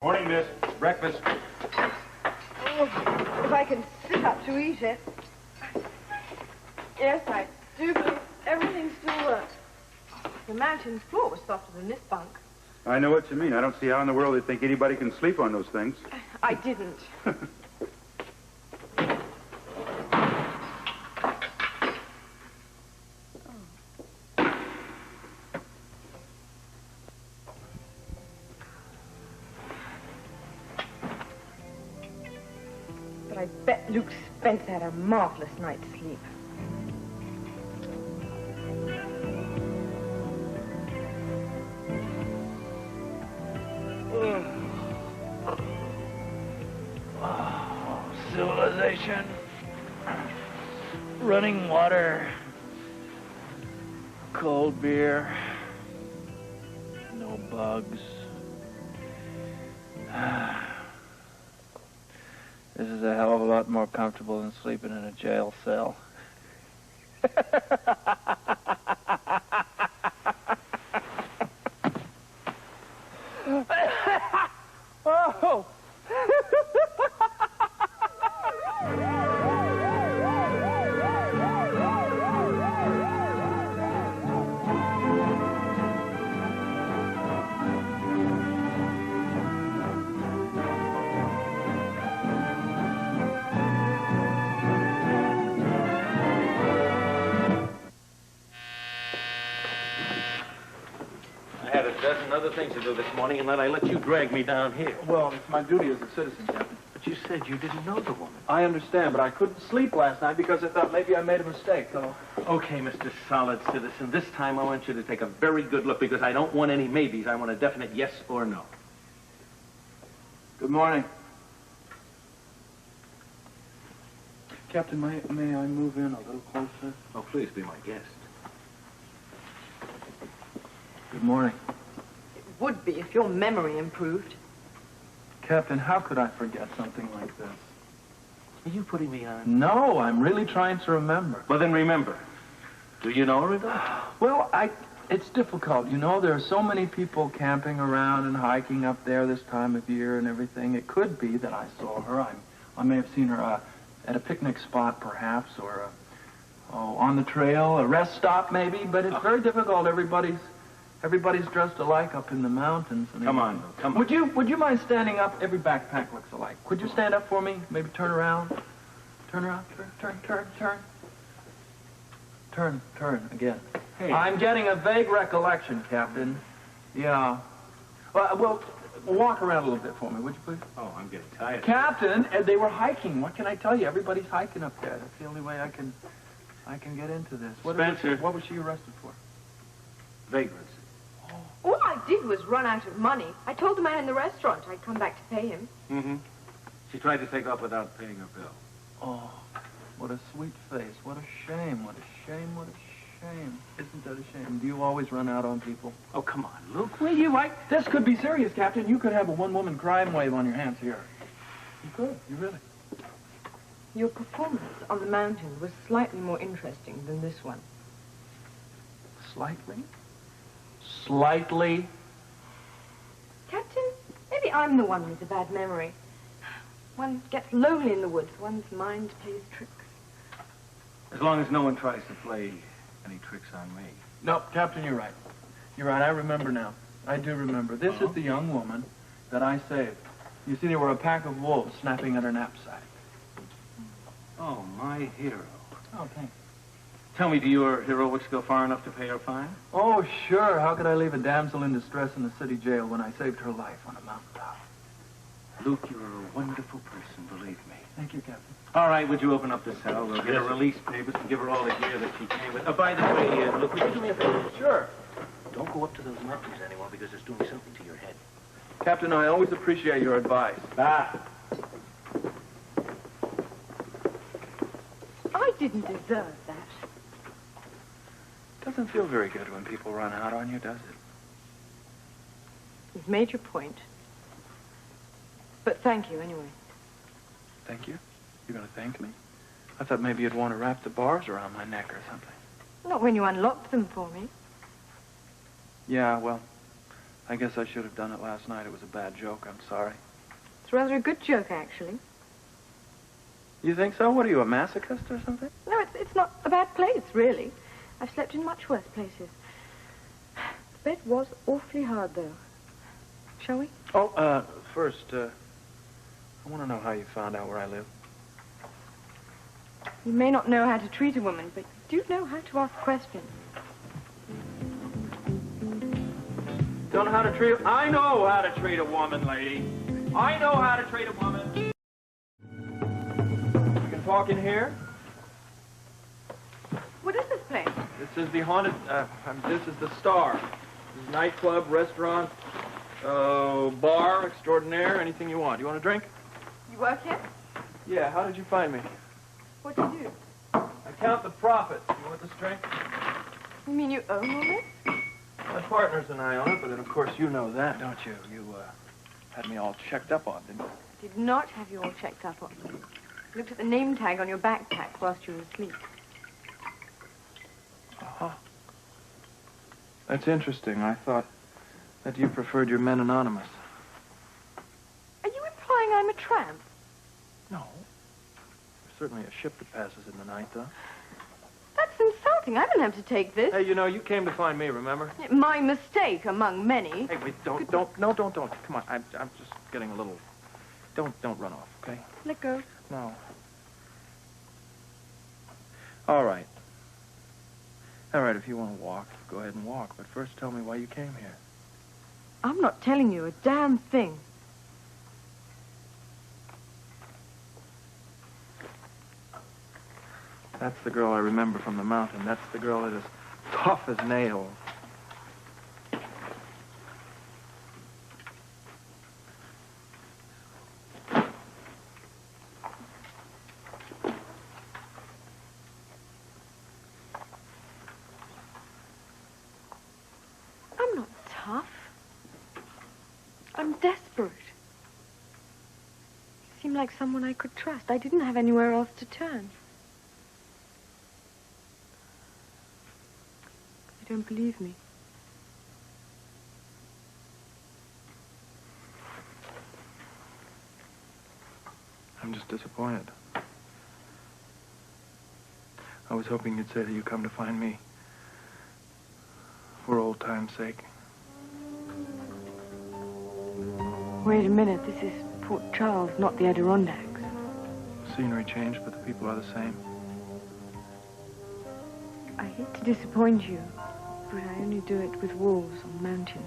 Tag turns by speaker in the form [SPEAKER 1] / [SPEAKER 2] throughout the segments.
[SPEAKER 1] Morning, miss. Breakfast.
[SPEAKER 2] Oh, if I can sit up to eat it. Yes, I do believe everything still works. The mountain floor was softer than this bunk.
[SPEAKER 1] I know what you mean. I don't see how in the world they think anybody can sleep on those things.
[SPEAKER 2] I didn't. I bet Luke Spence had a marvelous night's sleep.
[SPEAKER 3] Oh, civilization. Running water. Cold beer. No bugs. This is a hell of a lot more comfortable than sleeping in a jail cell. Oh!
[SPEAKER 4] I had a dozen other things to do this morning, and then I let you drag me down here.
[SPEAKER 5] Well, it's my duty as a citizen, Captain.
[SPEAKER 4] But you said you didn't know the woman.
[SPEAKER 5] I understand, but I couldn't sleep last night because I thought maybe I made a mistake, so...
[SPEAKER 4] Okay, Mr. Solid Citizen, this time I want you to take a very good look because I don't want any maybes. I want a definite yes or no.
[SPEAKER 5] Good morning. Captain, may I move in a little closer?
[SPEAKER 4] Oh, please be my guest.
[SPEAKER 5] Good morning.
[SPEAKER 2] It would be if your memory improved.
[SPEAKER 5] Captain, how could I forget something like this?
[SPEAKER 4] Are you putting me on?
[SPEAKER 5] No, I'm really trying to remember.
[SPEAKER 4] Well, then remember. Do you know her at all?
[SPEAKER 5] Well, it's difficult. You know, there are so many people camping around and hiking up there this time of year and everything. It could be that I saw her. I may have seen her at a picnic spot, perhaps, or on the trail, a rest stop, maybe. But it's very difficult. Everybody's dressed alike up in the mountains. And
[SPEAKER 4] Come on.
[SPEAKER 5] Would you mind standing up? Every backpack looks alike. Could you stand up for me? Maybe turn around. Turn around. Turn again.
[SPEAKER 4] Hey.
[SPEAKER 5] I'm getting a vague recollection, Captain. Yeah. Well, walk around a little bit for me, would you please?
[SPEAKER 4] Oh, I'm getting tired.
[SPEAKER 5] Captain, they were hiking. What can I tell you? Everybody's hiking up there. That's the only way I can get into this.
[SPEAKER 4] Spencer.
[SPEAKER 5] What was she arrested for?
[SPEAKER 4] Vagrants.
[SPEAKER 2] All I did was run out of money. I told the man in the restaurant I'd come back to pay him.
[SPEAKER 4] Mm-hmm. She tried to take off without paying her bill.
[SPEAKER 5] Oh, what a sweet face. What a shame. What a shame. What a shame. Isn't that a shame? Do you always run out on people?
[SPEAKER 4] Oh, come on, Luke, will you?
[SPEAKER 5] This could be serious, Captain. You could have a one-woman crime wave on your hands here. You could. You really.
[SPEAKER 2] Your performance on the mountain was slightly more interesting than this one.
[SPEAKER 5] Slightly? Slightly?
[SPEAKER 2] Captain, maybe I'm the one with the bad memory. One gets lonely in the woods. One's mind plays tricks.
[SPEAKER 4] As long as no one tries to play any tricks on me.
[SPEAKER 5] No, Captain, you're right. You're right. I remember now. I do remember. This is the young woman that I saved. You see, there were a pack of wolves snapping at her knapsack.
[SPEAKER 4] Oh, my hero.
[SPEAKER 5] Oh, thanks.
[SPEAKER 4] Tell me, do your heroics go far enough to pay her fine?
[SPEAKER 5] Oh, sure. How could I leave a damsel in distress in the city jail when I saved her life on a mountaintop?
[SPEAKER 4] Luke, you're a wonderful person, believe me.
[SPEAKER 5] Thank you, Captain.
[SPEAKER 4] All right, would you open up the cell? We'll get her release papers and give her all the gear that she came with. By the way, Luke, would you do me a favor?
[SPEAKER 5] Sure.
[SPEAKER 4] Don't go up to those mountains anymore because it's doing something to your head.
[SPEAKER 5] Captain, I always appreciate your advice.
[SPEAKER 2] I didn't deserve that.
[SPEAKER 5] Doesn't feel very good when people run out on you, does it?
[SPEAKER 2] You've made your point. But thank you anyway.
[SPEAKER 5] Thank you? You're going to thank me? I thought maybe you'd want to wrap the bars around my neck or something.
[SPEAKER 2] Not when you unlocked them for me.
[SPEAKER 5] Yeah, well, I guess I should have done it last night. It was a bad joke. I'm sorry.
[SPEAKER 2] It's rather a good joke, actually.
[SPEAKER 5] You think so? What are you, a masochist or something?
[SPEAKER 2] No, it's not a bad place, really. I've slept in much worse places. The bed was awfully hard, though. Shall we?
[SPEAKER 5] Oh, first, I want to know how you found out where I live.
[SPEAKER 2] You may not know how to treat a woman, but you do know how to ask questions.
[SPEAKER 5] Don't know how to treat... I know how to treat a woman, lady. I know how to treat a woman. We can talk in here.
[SPEAKER 2] What is this place?
[SPEAKER 5] This is the haunted... this is the Star. This is nightclub, restaurant, bar, extraordinaire, anything you want. You want a drink?
[SPEAKER 2] You work here?
[SPEAKER 5] Yeah, how did you find me?
[SPEAKER 2] What do you do?
[SPEAKER 5] I count the profits. You want this drink?
[SPEAKER 2] You mean you own all this?
[SPEAKER 5] My partners and I own it, but then, of course, you know that, don't you? You, had me all checked up on, didn't you?
[SPEAKER 2] I did not have you all checked up on. I looked at the name tag on your backpack whilst you were asleep.
[SPEAKER 5] Uh-huh. That's interesting. I thought that you preferred your men anonymous.
[SPEAKER 2] Are you implying I'm a tramp?
[SPEAKER 5] No. There's certainly a ship that passes in the night, though.
[SPEAKER 2] That's insulting. I don't have to take this.
[SPEAKER 5] Hey, you know, you came to find me, remember?
[SPEAKER 2] My mistake among many.
[SPEAKER 5] Hey, wait, don't. Come on, I'm just getting a little... Don't run off, okay?
[SPEAKER 2] Let go.
[SPEAKER 5] No. All right. All right, if you want to walk, go ahead and walk. But first tell me why you came here.
[SPEAKER 2] I'm not telling you a damn thing.
[SPEAKER 5] That's the girl I remember from the mountain. That's the girl that is tough as nails.
[SPEAKER 2] I'm not tough. I'm desperate. You seem like someone I could trust. I didn't have anywhere else to turn. You don't believe me?
[SPEAKER 5] I'm just disappointed. I was hoping you'd say that you come to find me. For old time's sake.
[SPEAKER 2] Wait a minute. This is Port Charles, not the Adirondacks.
[SPEAKER 5] Scenery changed, but the people are the same.
[SPEAKER 2] I hate to disappoint you, but I only do it with wolves on mountains.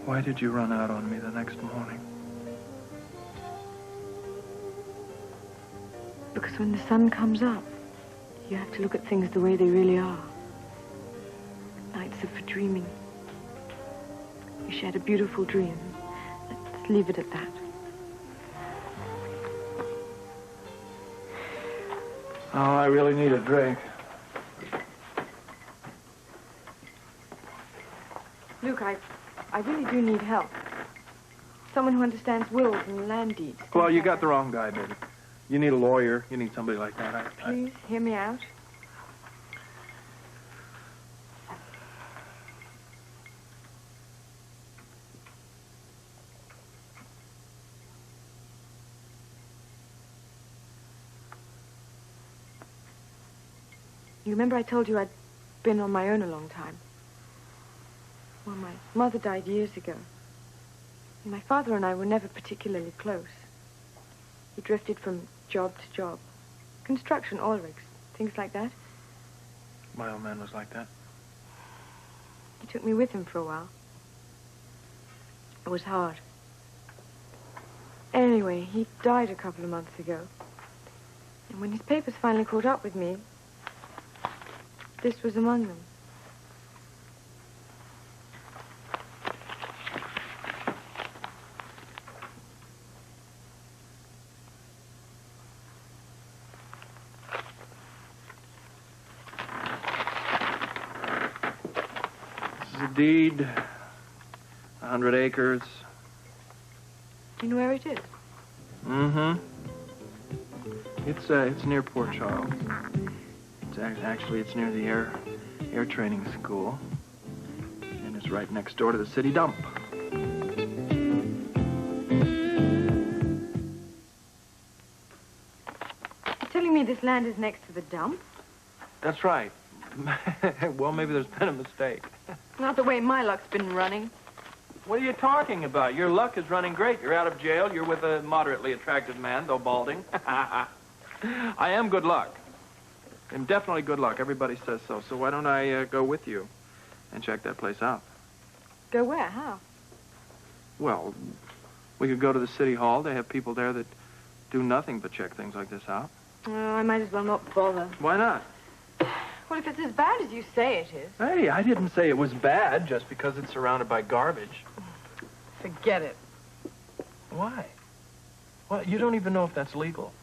[SPEAKER 5] Why did you run out on me the next morning?
[SPEAKER 2] Because when the sun comes up, you have to look at things the way they really are. Nights are for dreaming. You shared a beautiful dream. Let's leave it at that.
[SPEAKER 5] Oh, I really need a drink.
[SPEAKER 2] Luke, I really do need help. Someone who understands wills and land deeds.
[SPEAKER 5] Well, you got the wrong guy, baby. You need a lawyer. You need somebody like that.
[SPEAKER 2] Please, hear me out. You remember I told you I'd been on my own a long time? Well, my mother died years ago. And my father and I were never particularly close. He drifted from job to job. Construction, oil rigs, things like that.
[SPEAKER 5] My old man was like that.
[SPEAKER 2] He took me with him for a while. It was hard. Anyway, he died a couple of months ago. And when his papers finally caught up with me, this was among them.
[SPEAKER 5] This is a deed. 100 acres.
[SPEAKER 2] Do you know where it is?
[SPEAKER 5] Mm-hmm. It's near Port Charles. Actually, it's near the air training school. It's right next door to the city dump.
[SPEAKER 2] You're telling me this land is next to the dump?
[SPEAKER 5] That's right. Well, maybe there's been a mistake.
[SPEAKER 2] Not the way my luck's been running.
[SPEAKER 5] What are you talking about? Your luck is running great. You're out of jail. You're with a moderately attractive man, though balding. I am good luck. I'm definitely good luck. Everybody says so. So why don't I go with you and check that place out?
[SPEAKER 2] Go where? How?
[SPEAKER 5] Well, we could go to the city hall. They have people there that do nothing but check things like this out.
[SPEAKER 2] Oh, I might as well not bother.
[SPEAKER 5] Why not?
[SPEAKER 2] Well, if it's as bad as you say it is.
[SPEAKER 5] Hey, I didn't say it was bad just because it's surrounded by garbage.
[SPEAKER 2] Forget it.
[SPEAKER 5] Why? Well, you don't even know if that's legal.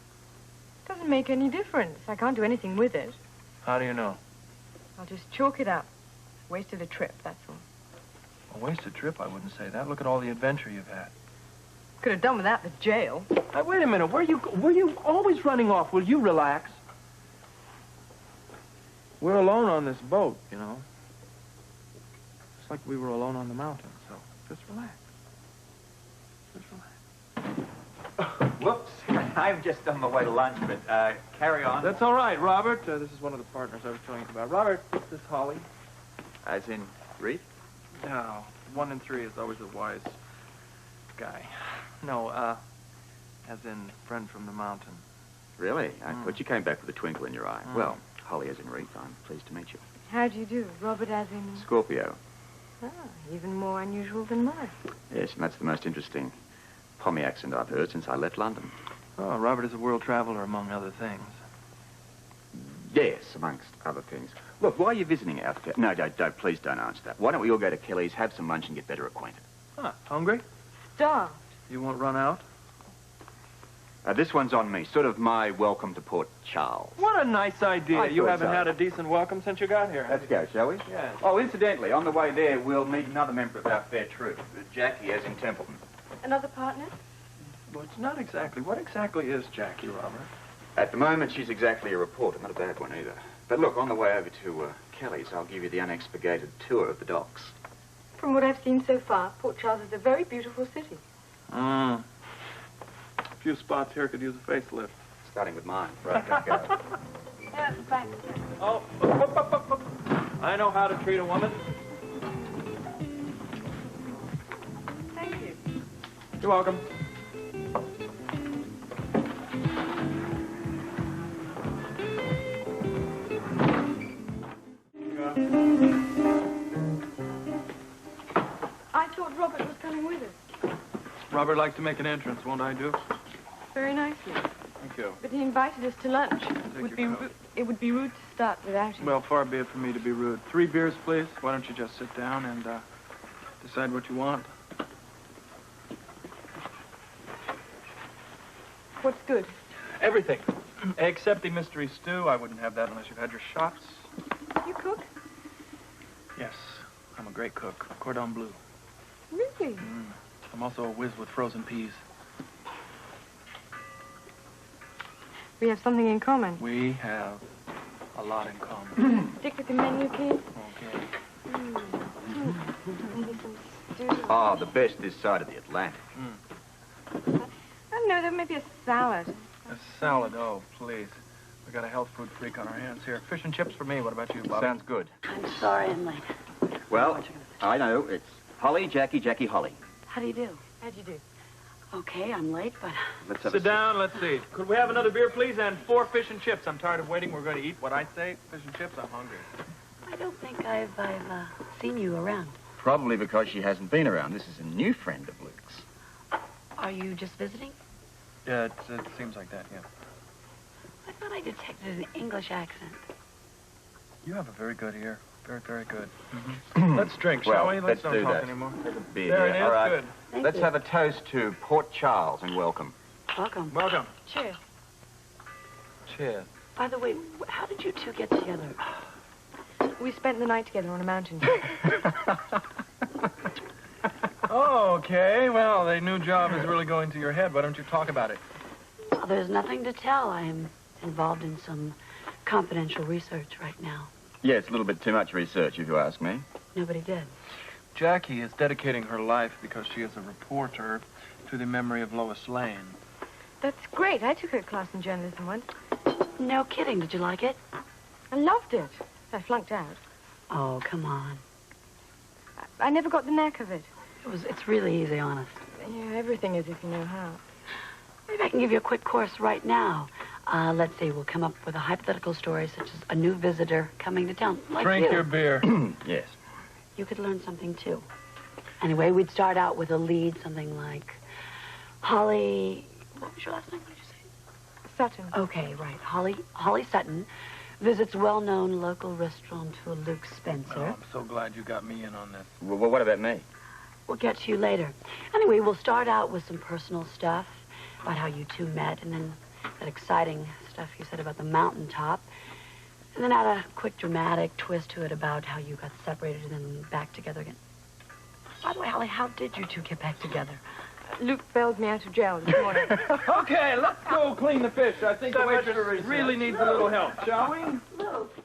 [SPEAKER 2] Doesn't make any difference. I can't do anything with it.
[SPEAKER 5] How do you know?
[SPEAKER 2] I'll just chalk it up. Wasted a trip, that's all.
[SPEAKER 5] A wasted trip, I wouldn't say that. Look at all the adventure you've had.
[SPEAKER 2] Could have done without the jail.
[SPEAKER 5] Hey, wait a minute. Were you always running off? Will you relax? We're alone on this boat, you know. Just like we were alone on the mountain, so just relax. Just relax.
[SPEAKER 6] Whoops. I'm just on my way to lunch, but carry on.
[SPEAKER 5] That's all right, Robert. This is one of the partners I was telling you about. Robert, this is Holly.
[SPEAKER 6] As in Reed?
[SPEAKER 5] No, 1 and 3 is always a wise guy. No, as in friend from the mountain.
[SPEAKER 6] Really? I thought you came back with a twinkle in your eye. Well, Holly as in Reed, I'm pleased to meet you.
[SPEAKER 2] How do you do? Robert as in...
[SPEAKER 6] Scorpio.
[SPEAKER 2] Ah, even more unusual than mine.
[SPEAKER 6] Yes, and that's the most interesting Pommy accent I've heard since I left London.
[SPEAKER 5] Oh, Robert is a world traveler, among other things.
[SPEAKER 6] Yes, amongst other things. Look, why are you visiting out here? No, please don't answer that. Why don't we all go to Kelly's, have some lunch, and get better acquainted?
[SPEAKER 5] Huh, hungry?
[SPEAKER 2] Starved.
[SPEAKER 5] You won't run out?
[SPEAKER 6] This one's on me, sort of my welcome to Port Charles.
[SPEAKER 5] What a nice idea.
[SPEAKER 6] I
[SPEAKER 5] You
[SPEAKER 6] thought
[SPEAKER 5] haven't
[SPEAKER 6] so.
[SPEAKER 5] had a decent welcome since you got here.
[SPEAKER 6] Let's go, shall we?
[SPEAKER 5] Yeah.
[SPEAKER 6] Oh, incidentally, on the way there, we'll meet another member of our fair troop, Jackie, as in Templeton.
[SPEAKER 2] Another partner?
[SPEAKER 5] Well, it's not exactly. What exactly is Jackie, Robert?
[SPEAKER 6] At the moment, she's exactly a reporter, not a bad one either. But look, on the way over to Kelly's, I'll give you the unexpurgated tour of the docks.
[SPEAKER 2] From what I've seen so far, Port Charles is a very beautiful city.
[SPEAKER 5] A few spots here could use a facelift.
[SPEAKER 6] Starting with mine. Right, don't go.
[SPEAKER 2] Yeah, thanks.
[SPEAKER 5] Oh, up. I know how to treat a woman.
[SPEAKER 2] Thank you.
[SPEAKER 5] You're welcome.
[SPEAKER 2] I thought Robert was coming with us.
[SPEAKER 5] Robert likes to make an entrance, won't I do?
[SPEAKER 2] Very nicely.
[SPEAKER 5] Thank you.
[SPEAKER 2] But he invited us to lunch.
[SPEAKER 5] your coat.
[SPEAKER 2] It would be rude to start without him.
[SPEAKER 5] Well, far be it from me to be rude. 3 beers, please. Why don't you just sit down and decide what you want?
[SPEAKER 2] What's good?
[SPEAKER 5] Everything. Except the mystery stew. I wouldn't have that unless you've had your shots.
[SPEAKER 2] You cook?
[SPEAKER 5] Yes, I'm a great cook. Cordon bleu.
[SPEAKER 2] Really?
[SPEAKER 5] I'm also a whiz with frozen peas.
[SPEAKER 2] We have something in common.
[SPEAKER 5] We have a lot in common.
[SPEAKER 2] Stick with the menu, please.
[SPEAKER 5] Okay.
[SPEAKER 2] Maybe some stew.
[SPEAKER 6] Oh, the best this side of the Atlantic.
[SPEAKER 2] I don't know, there may be a salad.
[SPEAKER 5] A salad, oh, please. We got a health food freak on our hands here. Fish and chips for me. What about you, Bob?
[SPEAKER 6] Sounds good.
[SPEAKER 7] I'm sorry I'm late.
[SPEAKER 6] Well, I know. It's Holly, Jackie, Holly.
[SPEAKER 7] How do you do?
[SPEAKER 2] How'd you do?
[SPEAKER 7] Okay, I'm late, but
[SPEAKER 6] Let's have
[SPEAKER 5] Sit
[SPEAKER 6] a
[SPEAKER 5] down, let's see. Could we have another beer, please? And 4 fish and chips. I'm tired of waiting. We're going to eat what I say. Fish and chips, I'm hungry.
[SPEAKER 7] I don't think I've seen you around.
[SPEAKER 6] Probably because she hasn't been around. This is a new friend of Luke's.
[SPEAKER 7] Are you just visiting?
[SPEAKER 5] Yeah, it seems like that, yeah.
[SPEAKER 7] I thought I detected an English accent.
[SPEAKER 5] You have a very good ear. Very, very good. Let's drink, shall we? Let's
[SPEAKER 6] do
[SPEAKER 5] don't talk
[SPEAKER 6] that.
[SPEAKER 5] anymore.
[SPEAKER 6] Take a beer.
[SPEAKER 5] There it is.
[SPEAKER 6] All right.
[SPEAKER 5] Good.
[SPEAKER 7] Thank
[SPEAKER 6] Let's
[SPEAKER 7] you.
[SPEAKER 6] have a toast to Port Charles and welcome.
[SPEAKER 7] Welcome.
[SPEAKER 5] Welcome.
[SPEAKER 2] Cheers.
[SPEAKER 5] Cheers.
[SPEAKER 7] By the way, how did you two get together?
[SPEAKER 2] We spent the night together on a mountain.
[SPEAKER 5] Okay, well, the new job is really going to your head. Why don't you talk about it?
[SPEAKER 7] Well, there's nothing to tell. I am involved in some confidential research right now.
[SPEAKER 6] Yeah, it's a little bit too much research, if you ask me.
[SPEAKER 7] Nobody did.
[SPEAKER 5] Jackie is dedicating her life because she is a reporter to the memory of Lois Lane.
[SPEAKER 2] That's great. I took a class in journalism once.
[SPEAKER 7] No kidding. Did you like it?
[SPEAKER 2] I loved it. I flunked out.
[SPEAKER 7] Oh, come on.
[SPEAKER 2] I never got the knack of it.
[SPEAKER 7] It's really easy, honest.
[SPEAKER 2] Yeah, everything is if you know how.
[SPEAKER 7] Maybe I can give you a quick course right now. Let's see, we'll come up with a hypothetical story such as a new visitor coming to town, like
[SPEAKER 5] Drink
[SPEAKER 7] you.
[SPEAKER 5] your beer.
[SPEAKER 6] Yes.
[SPEAKER 7] You could learn something, too. Anyway, we'd start out with a lead, something like Holly... What was your last name? What did you say?
[SPEAKER 2] Sutton.
[SPEAKER 7] Okay, right. Holly Sutton visits well-known local restaurateur Luke Spencer.
[SPEAKER 5] Oh, I'm so glad you got me in on this.
[SPEAKER 6] Well, what about me?
[SPEAKER 7] We'll get to you later. Anyway, we'll start out with some personal stuff about how you two met, and then that exciting stuff you said about the mountaintop. And then add a quick dramatic twist to it about how you got separated and then back together again. By the way, Holly, how did you two get back together?
[SPEAKER 2] Luke bailed me out of jail this morning.
[SPEAKER 4] Okay, let's go clean the fish. I think the waitress really needs a little help, shall we?
[SPEAKER 7] Luke.